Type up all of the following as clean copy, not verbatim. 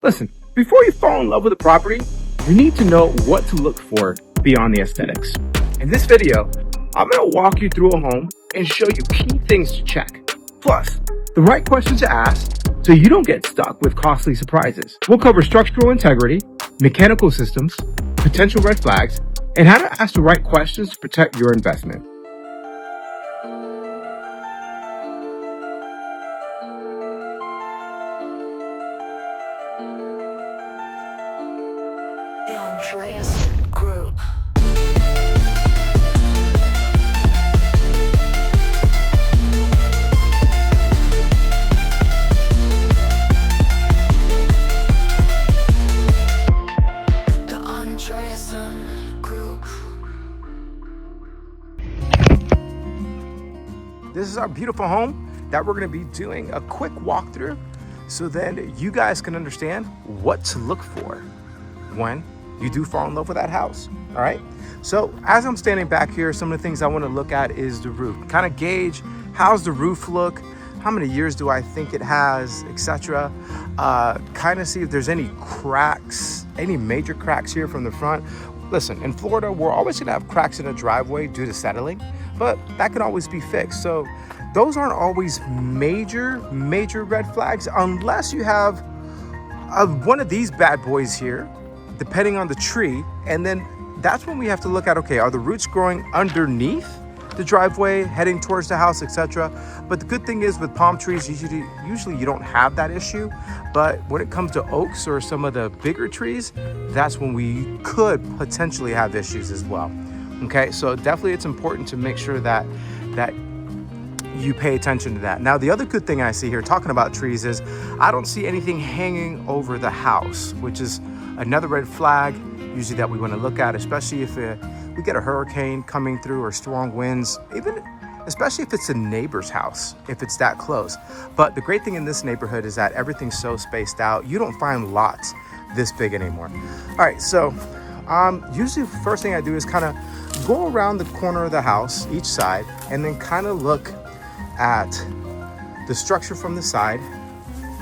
Listen, before you fall in love with a property, you need to know what to look for beyond the aesthetics. In this video, I'm going to walk you through a home and show you key things to check. Plus, the right questions to ask so you don't get stuck with costly surprises. We'll cover structural integrity, mechanical systems, potential red flags, and how to ask the right questions to protect your investment. The Andreasen Group. The Andreasen Group. This is our beautiful home that we're going to be doing a quick walkthrough so then you guys can understand what to look for when you do fall in love with that house. All right, so as I'm standing back here, some of the things I want to look at is the roof, kind of gauge how's the roof look, how many years do I think it has, etc. Kind of see if there's any cracks, any major cracks here from the front. Listen, in Florida, we're always going to have cracks in the driveway due to settling, but that can always be fixed. So those aren't always major red flags unless you have one of these bad boys here, depending on the tree. And then that's when we have to look at, okay, are the roots growing underneath the driveway, heading towards the house, etc. But the good thing is with palm trees, usually you don't have that issue. But when it comes to oaks or some of the bigger trees, that's when we could potentially have issues as well. Okay, so definitely it's important to make sure that you pay attention to that. Now, the other good thing I see here, talking about trees, is I don't see anything hanging over the house, which is another red flag usually that we want to look at, especially if we get a hurricane coming through or strong winds, especially if it's a neighbor's house, if it's that close. But the great thing in this neighborhood is that everything's so spaced out. You don't find lots this big anymore. All right, so usually the first thing I do is kind of go around the corner of the house, each side, and then kind of look at the structure from the side,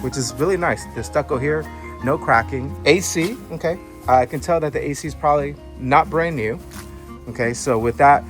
which is really nice. The stucco here, no cracking. AC, okay, I can tell that the AC is probably not brand new. Okay, so with that,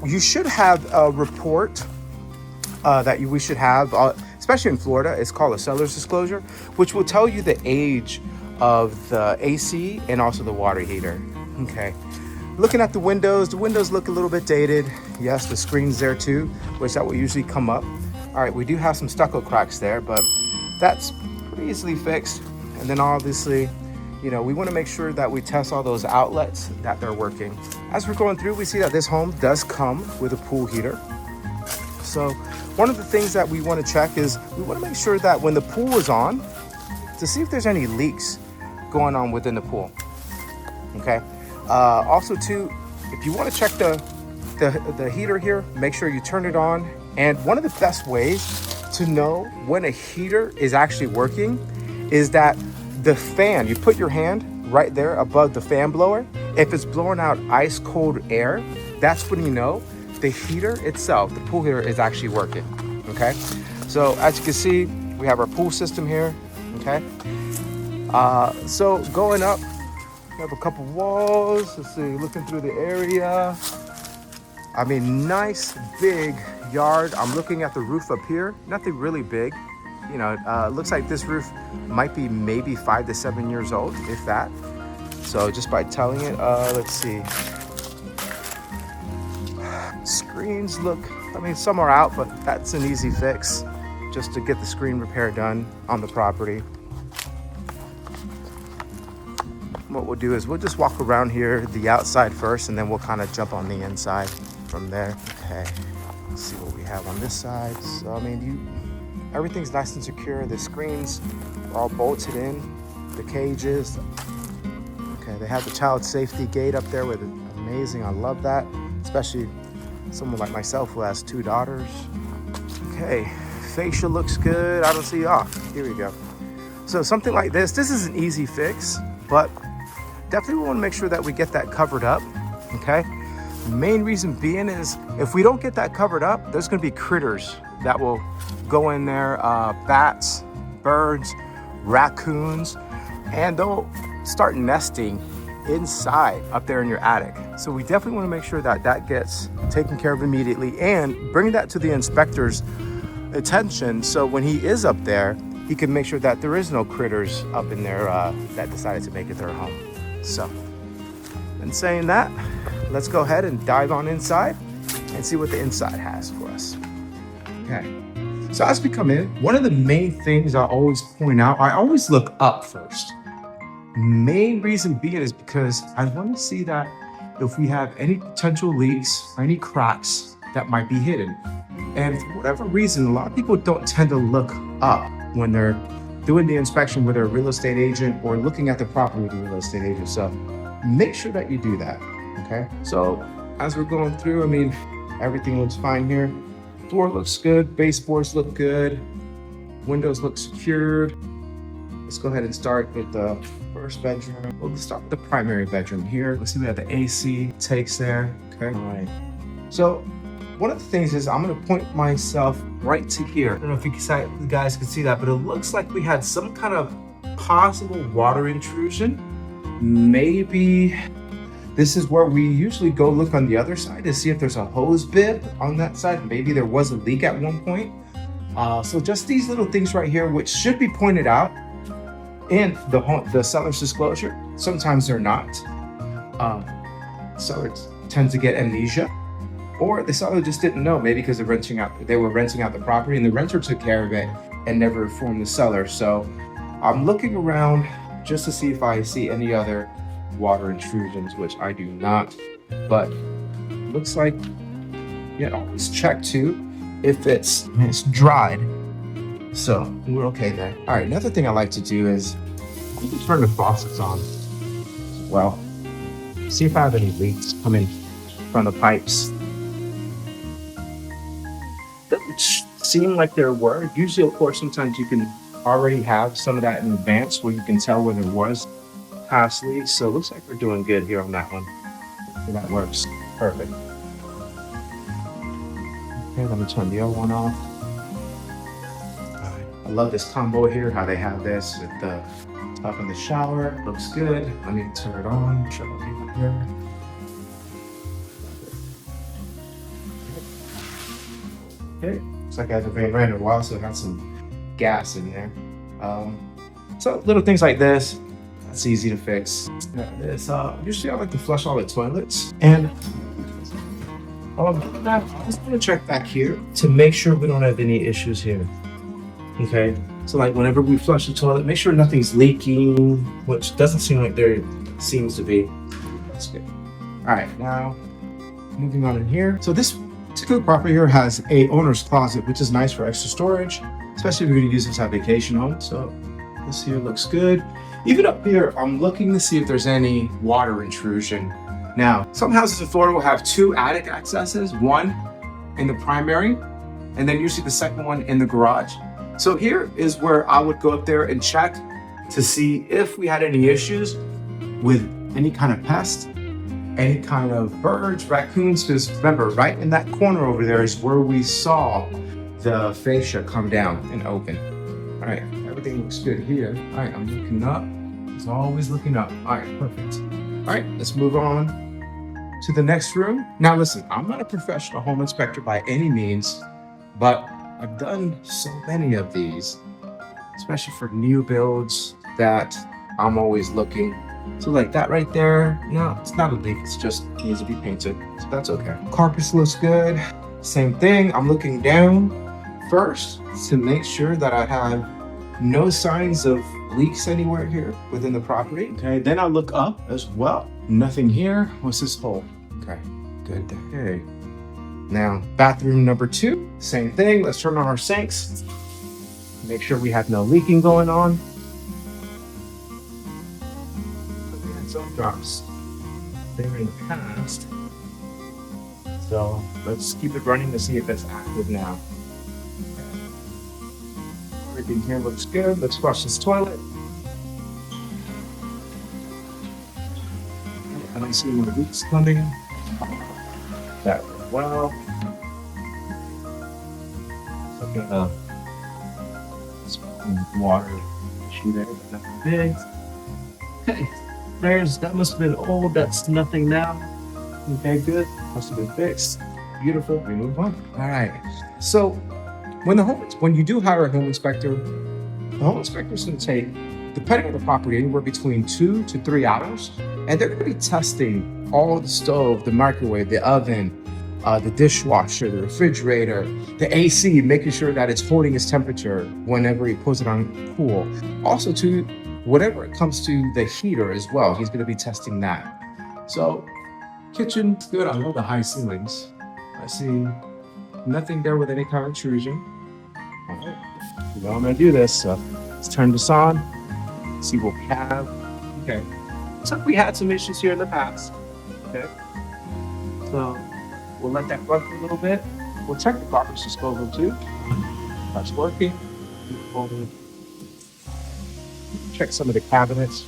you should have a report we should have, especially in Florida. It's called a seller's disclosure, which will tell you the age of the AC and also the water heater. Okay, looking at the windows look a little bit dated. Yes, the screen's there too, which that will usually come up. All right, we do have some stucco cracks there, but that's pretty easily fixed. And then obviously, we want to make sure that we test all those outlets, that they're working. As we're going through, we see that this home does come with a pool heater. So one of the things that we want to check is we want to make sure that when the pool is on, to see if there's any leaks going on within the pool. Okay. Also too, if you want to check the heater here, make sure you turn it on. And one of the best ways to know when a heater is actually working is that the fan, you put your hand right there above the fan blower. If it's blowing out ice cold air, that's when you know the heater itself, the pool heater, is actually working. Okay, so as you can see, we have our pool system here. Okay, so going up, we have a couple walls. Let's see, looking through the area. I mean, nice big yard. I'm looking at the roof up here, nothing really big. Looks like this roof might be maybe 5 to 7 years old, if that. So just by telling it, let's see. Screens look, some are out, but that's an easy fix just to get the screen repair done on the property. What we'll do is we'll just walk around here, the outside first, and then we'll kind of jump on the inside from there. Okay, let's see what we have on this side. So, everything's nice and secure. The screens are all bolted in, the cages. Okay, they have the child safety gate up there with it. Amazing, I love that. Especially someone like myself who has 2 daughters. Okay, facial looks good. I don't see, here we go. So something like this is an easy fix, but definitely we want to make sure that we get that covered up, okay? Main reason being is if we don't get that covered up, there's going to be critters that will go in there, bats, birds, raccoons, and they'll start nesting inside up there in your attic. So we definitely want to make sure that that gets taken care of immediately and bring that to the inspector's attention, so when he is up there, he can make sure that there is no critters up in there that decided to make it their home. So, and saying that, let's go ahead and dive on inside and see what the inside has for us. Okay. So as we come in, one of the main things I always point out, I always look up first. Main reason being is because I want to see that if we have any potential leaks or any cracks that might be hidden. And for whatever reason, a lot of people don't tend to look up when they're doing the inspection with a real estate agent or looking at the property with a real estate agent. So make sure that you do that, okay? So as we're going through, I mean, everything looks fine here. Floor looks good, baseboards look good, windows look secured. Let's go ahead and start with the first bedroom. We'll start with the primary bedroom here. Let's see, we have the AC takes there, okay? All right. So one of the things is I'm gonna point myself right to here. I don't know if you guys can see that, but it looks like we had some kind of possible water intrusion. Maybe this is where we usually go look on the other side to see if there's a hose bib on that side. Maybe there was a leak at one point. So just these little things right here, which should be pointed out in the seller's disclosure. Sometimes they're not. Sellers tend to get amnesia, or the seller just didn't know, maybe because they were renting out the property and the renter took care of it and never informed the seller. So I'm looking around just to see if I see any other water intrusions, which I do not, but looks like, yeah, always check too if it's dried. So we're okay there. All right, another thing I like to do is turn the faucets on as well. See if I have any leaks coming from the pipes. Doesn't seem like there were. Usually, of course, sometimes you can already have some of that in advance where you can tell where there was past leaks. So it looks like we're doing good here on that one. So that works perfect. Okay, let me turn the other one off. I love this combo here, how they have this with the top of the shower. Looks good. Let me turn it on. Show you here. Okay, looks like I haven't been ran in a while, so it got some gas in there. So little things like this, that's easy to fix. Usually I like to flush all the toilets, and I just want to check back here to make sure we don't have any issues here. Okay, so like whenever we flush the toilet, make sure nothing's leaking, which doesn't seem like there seems to be. That's good. All right, now moving on in here. So this particular property here has a owner's closet, which is nice for extra storage, especially if you're going to use this at vacation home. So this here looks good. Even up here, I'm looking to see if there's any water intrusion. Now, some houses in Florida will have two attic accesses, one in the primary, and then usually the second one in the garage. So here is where I would go up there and check to see if we had any issues with any kind of pest, any kind of birds, raccoons, because remember, right in that corner over there is where we saw the fascia come down and open. All right, everything looks good here. All right, I'm looking up. It's always looking up. All right, perfect. All right, let's move on to the next room. Now listen, I'm not a professional home inspector by any means, but I've done so many of these, especially for new builds, that I'm always looking. So like that right there, no, it's not a leak, it's just needs to be painted, so that's okay. Carpets looks good. Same thing, I'm looking down first to make sure that I have no signs of leaks anywhere here within the property. Okay, then I look up as well. Nothing here. What's this hole? Okay, good. Okay. Now, bathroom number 2, same thing. Let's turn on our sinks. Make sure we have no leaking going on. We had some drops there in the past. So let's keep it running to see if it's active now. Everything here looks good. Let's flush this toilet. I don't see any leaks coming. That went well. Looking at water issue there, but nothing big. Okay, that must have been old. That's nothing now. Okay, good. Must have been fixed. Beautiful. We move on. All right. So when you do hire a home inspector, the home inspector is going to take, depending on the property, anywhere between 2 to 3 hours, and they're going to be testing all the stove, the microwave, the oven, the dishwasher, the refrigerator, the AC, making sure that it's holding its temperature whenever he puts it on cool. Also, to whenever it comes to the heater as well, he's going to be testing that. So, kitchen's good. I love the high ceilings. I see nothing there with any kind of intrusion. All right, you know I'm going to do this. So let's turn this on. See what we have. Okay, looks like we had some issues here in the past. Okay, so we'll let that run for a little bit. We'll check the garbage disposal too. That's working. We'll check some of the cabinets.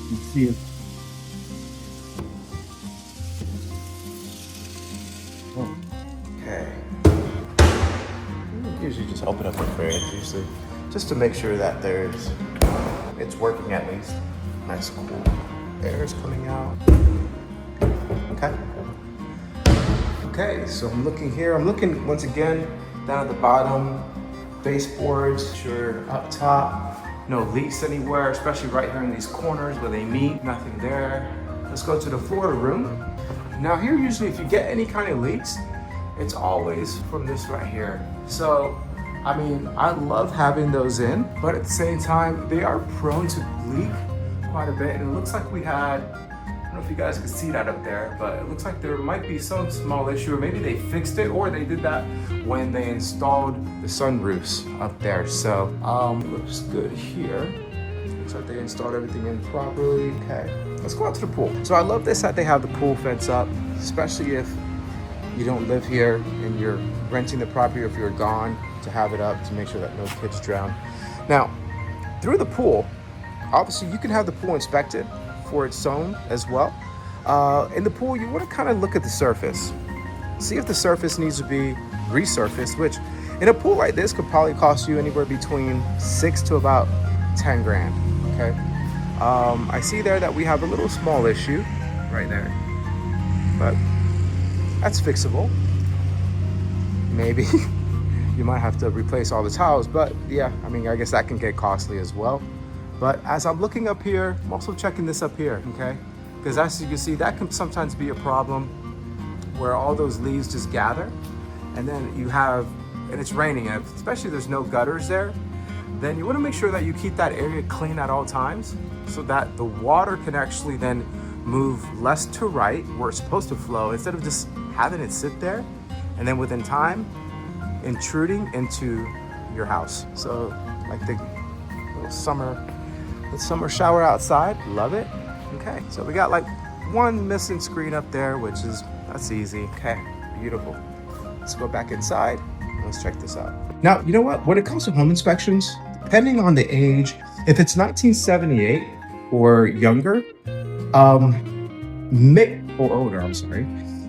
You can see it. Okay. Usually just open up the fridge, usually just to make sure that it's working at least. Nice cool air is coming out. Okay. Okay, so I'm looking here. I'm looking once again down at the bottom, baseboards, sure up top, no leaks anywhere, especially right here in these corners where they meet, nothing there. Let's go to the floor room. Now here, usually if you get any kind of leaks, it's always from this right here. So, I mean, I love having those in, but at the same time, they are prone to leak quite a bit. And it looks like we had, I don't know if you guys can see that up there, but it looks like there might be some small issue, or maybe they fixed it, or they did that when they installed the sunroofs up there. So, it looks good here. Looks like they installed everything in properly. Okay, let's go out to the pool. So I love this that they have the pool fence up, especially if you don't live here and you're renting the property, or if you're gone, to have it up to make sure that no kids drown. Now, through the pool, obviously you can have the pool inspected for its own as well. In the pool, you want to kind of look at the surface. See if the surface needs to be resurfaced, which in a pool like this could probably cost you anywhere between 6 to about 10 grand, okay? I see there that we have a little small issue right there, but that's fixable. Maybe you might have to replace all the tiles, but yeah, I mean, I guess that can get costly as well. But as I'm looking up here, I'm also checking this up here, okay? Because as you can see, that can sometimes be a problem where all those leaves just gather, and then you have, and it's raining, and especially if there's no gutters there, then you want to make sure that you keep that area clean at all times so that the water can actually then move less to right where it's supposed to flow, instead of just having it sit there and then within time intruding into your house. So like the little summer shower outside, love it. Okay, so we got like one missing screen up there, that's easy. Okay, beautiful. Let's go back inside. Let's check this out. Now, you know what? When it comes to home inspections, depending on the age, if it's 1978 or younger, or older, I'm sorry,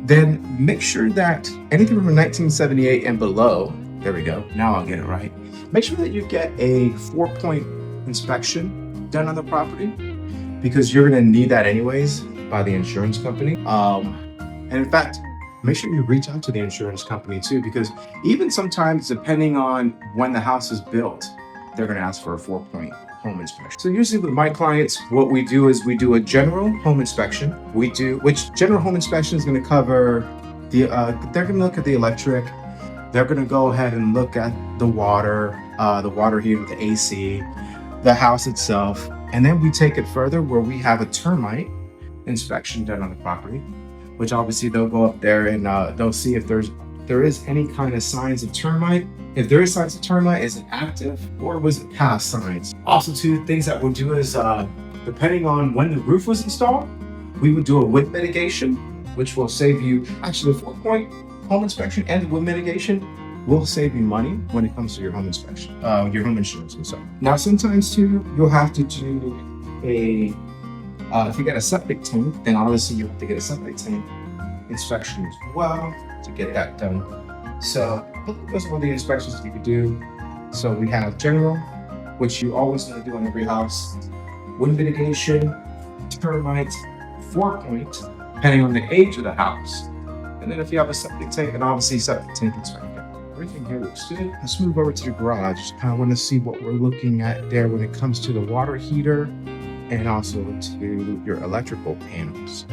then make sure that anything from 1978 and below, there we go, now I'll get it right. Make sure that you get a 4-point inspection done on the property, because you're gonna need that anyways by the insurance company. And in fact, make sure you reach out to the insurance company too, because even sometimes, depending on when the house is built, they're gonna ask for a 4-point home inspection. So usually with my clients, what we do is we do a general home inspection. Which general home inspection is gonna cover they're gonna look at the electric, they're gonna go ahead and look at the water heater, the AC, the house itself, and then we take it further where we have a termite inspection done on the property, which obviously they'll go up there and they'll see if there is any kind of signs of termite. If there is signs of termite, is it active or was it past signs? Also, two things that we'll do is, depending on when the roof was installed, we would do a wind mitigation, which will save you, actually the 4-point home inspection and the wind mitigation will save you money when it comes to your home inspection, your home insurance, I'm sorry. Now, sometimes too, you'll have to do if you get a septic tank, then obviously you have to get a septic tank inspection as well to get that done. So those are all the inspections that you could do. So we have general, which you always want to do on every house. Wind mitigation, termite, 4-point, depending on the age of the house. And then if you have a septic tank, and obviously septic tank inspection. Everything here looks good. Let's move over to the garage. I want to see what we're looking at there when it comes to the water heater and also to your electrical panels.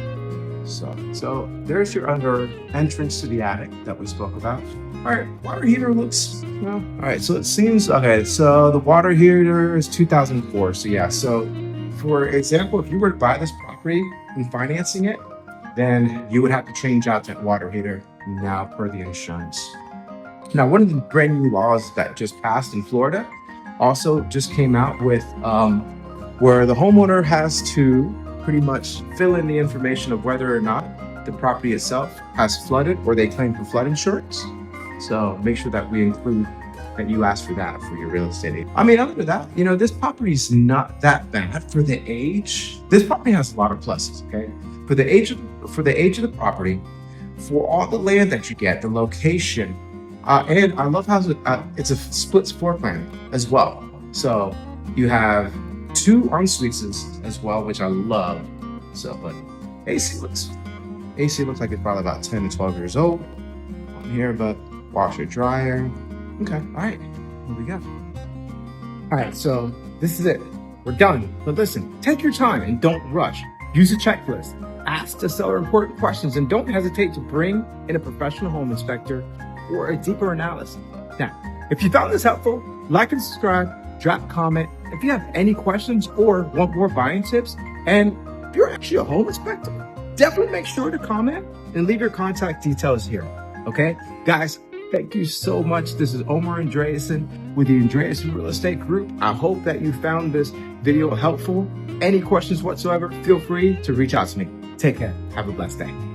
So there's your under entrance to the attic that we spoke about. All right, water heater looks, well, all right, so it seems, okay, so the water heater is 2004. So yeah, so for example, if you were to buy this property and financing it, then you would have to change out that water heater now per the insurance. Now, one of the brand new laws that just passed in Florida also just came out with where the homeowner has to pretty much fill in the information of whether or not the property itself has flooded or they claim for flood insurance. So make sure that we include that you ask for that for your real estate agent. I mean, other than that, you know, this property is not that bad for the age. This property has a lot of pluses, okay? For the age of the property, for all the land that you get, the location, and I love how it's a split floor plan as well. So you have 2 en-suites as well, which I love. So, but AC looks like it's probably about 10 to 12 years old on here, but washer dryer. Okay, all right, here we go. All right, so this is it. We're done. But listen, take your time and don't rush. Use a checklist. Ask the seller important questions and don't hesitate to bring in a professional home inspector or a deeper analysis. Now, if you found this helpful, like and subscribe, drop a comment. If you have any questions or want more buying tips, and if you're actually a home inspector, definitely make sure to comment and leave your contact details here. Okay, guys, thank you so much. This is Omar Andreasen with the Andreasen Real Estate Group. I hope that you found this video helpful. Any questions whatsoever, feel free to reach out to me. Take care. Have a blessed day.